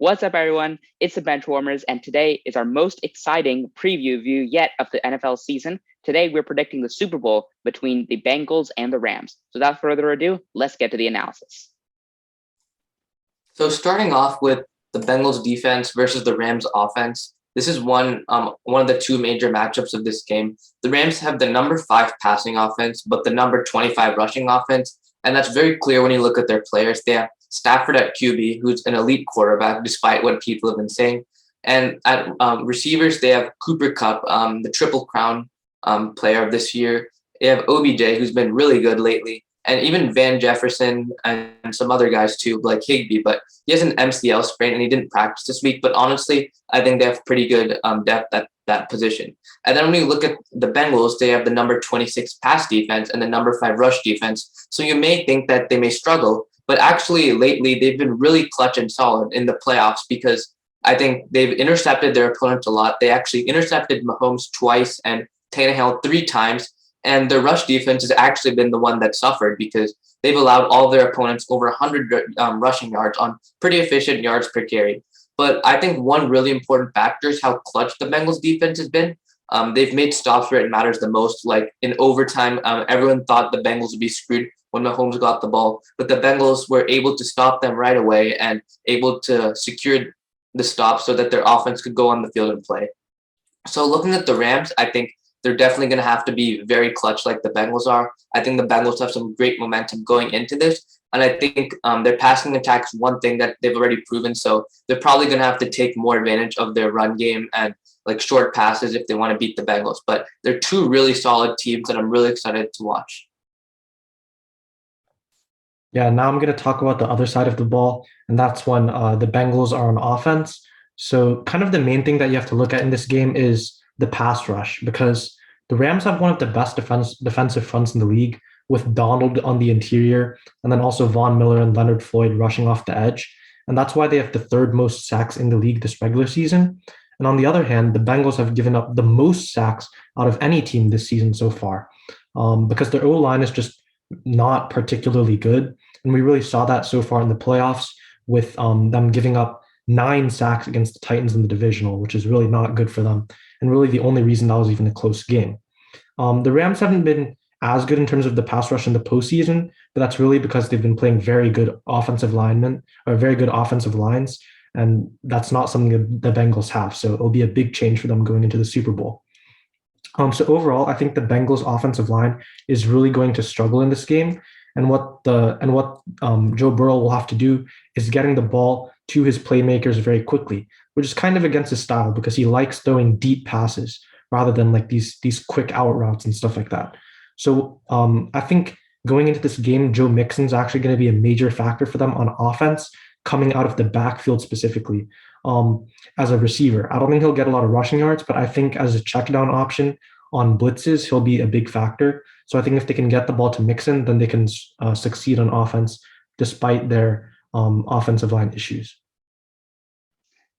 What's up, everyone? It's the Benchwarmers, and today is our most exciting preview view yet of the NFL season. Today, we're predicting the Super Bowl between the Bengals and the Rams. So without further ado, let's get to the analysis. So starting off with the Bengals defense versus the Rams offense, this is one of the two major matchups of this game. The Rams have the number 5 passing offense, but the number 25 rushing offense, and that's very clear when you look at their players. They have Stafford at QB, who's an elite quarterback, despite what people have been saying. And at receivers, they have Cooper Kupp, the Triple Crown player of this year. They have OBJ, who's been really good lately, and even Van Jefferson and some other guys too, like Higbee. But he has an MCL sprain and he didn't practice this week. But honestly, I think they have pretty good depth at that position. And then when you look at the Bengals, they have the number 26 pass defense and the number 5 rush defense. So you may think that they may struggle, but actually lately they've been really clutch and solid in the playoffs because I think they've intercepted their opponents a lot. They actually intercepted Mahomes twice and Tannehill 3 times. And their rush defense has actually been the one that suffered because they've allowed all their opponents over 100 rushing yards on pretty efficient yards per carry. But I think one really important factor is how clutch the Bengals defense has been. They've made stops where it matters the most. Like in overtime, everyone thought the Bengals would be screwed when Mahomes got the ball, but the Bengals were able to stop them right away and able to secure the stop so that their offense could go on the field and play. So looking at the Rams, I think they're definitely going to have to be very clutch like the Bengals are. I think the Bengals have some great momentum going into this. And I think their passing attack is one thing that they've already proven. So they're probably going to have to take more advantage of their run game and like short passes if they want to beat the Bengals. But they're two really solid teams that I'm really excited to watch. Yeah, now I'm going to talk about the other side of the ball, and that's when the Bengals are on offense. So kind of the main thing that you have to look at in this game is the pass rush, because the Rams have one of the best defensive fronts in the league with Donald on the interior and then also Von Miller and Leonard Floyd rushing off the edge. And that's why they have the 3rd most sacks in the league this regular season. And on the other hand, the Bengals have given up the most sacks out of any team this season so far because their O-line is just not particularly good. And we really saw that so far in the playoffs with them giving up 9 sacks against the Titans in the divisional, which is really not good for them. And really the only reason that was even a close game. The Rams haven't been as good in terms of the pass rush in the postseason, but that's really because they've been playing very good offensive linemen or very good offensive lines. And that's not something that the Bengals have. So it'll be a big change for them going into the Super Bowl. So overall, I think the Bengals offensive line is really going to struggle in this game. And what Joe Burrow will have to do is getting the ball to his playmakers very quickly, which is kind of against his style because he likes throwing deep passes rather than like these quick out routes and stuff like that. So I think going into this game, Joe Mixon's actually going to be a major factor for them on offense, coming out of the backfield specifically as a receiver. I don't think he'll get a lot of rushing yards, but I think as a check down option on blitzes, he'll be a big factor. So I think if they can get the ball to Mixon, then they can succeed on offense despite their offensive line issues.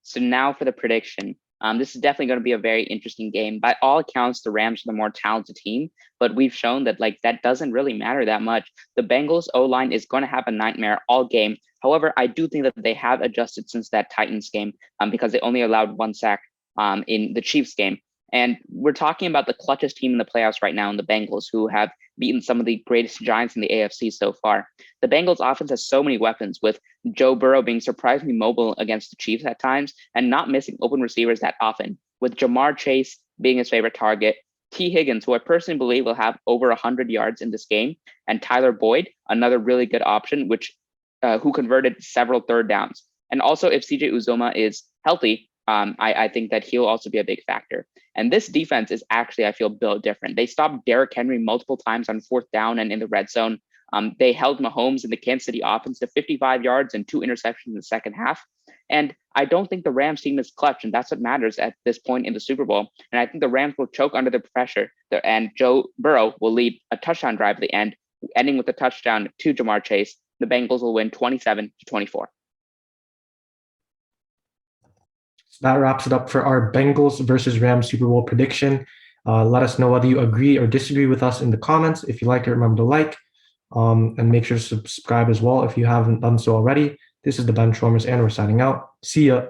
So now for the prediction. This is definitely going to be a very interesting game. By all accounts, the Rams are the more talented team, but we've shown that that doesn't really matter that much. The Bengals O-line is going to have a nightmare all game. However, I do think that they have adjusted since that Titans game because they only allowed 1 sack in the Chiefs game. And we're talking about the clutchest team in the playoffs right now in the Bengals, who have beaten some of the greatest giants in the AFC so far. The Bengals offense has so many weapons, with Joe Burrow being surprisingly mobile against the Chiefs at times and not missing open receivers that often, with Jamar Chase being his favorite target, T. Higgins, who I personally believe will have over 100 yards in this game, and Tyler Boyd, another really good option, who converted several 3rd downs. And also, if CJ Uzoma is healthy, I think that he'll also be a big factor. And this defense is actually, I feel, built different. They stopped Derrick Henry multiple times on 4th down and in the red zone. They held Mahomes in the Kansas City offense to 55 yards and 2 interceptions in the second half. And I don't think the Rams team is clutch, and that's what matters at this point in the Super Bowl. And I think the Rams will choke under the pressure, and Joe Burrow will lead a touchdown drive at the end, ending with a touchdown to Jamar Chase. The Bengals will win 27-24. So that wraps it up for our Bengals versus Rams Super Bowl prediction. Let us know whether you agree or disagree with us in the comments. If you like it, remember to like and make sure to subscribe as well if you haven't done so already. This is the Benchwarmers, and we're signing out. See ya.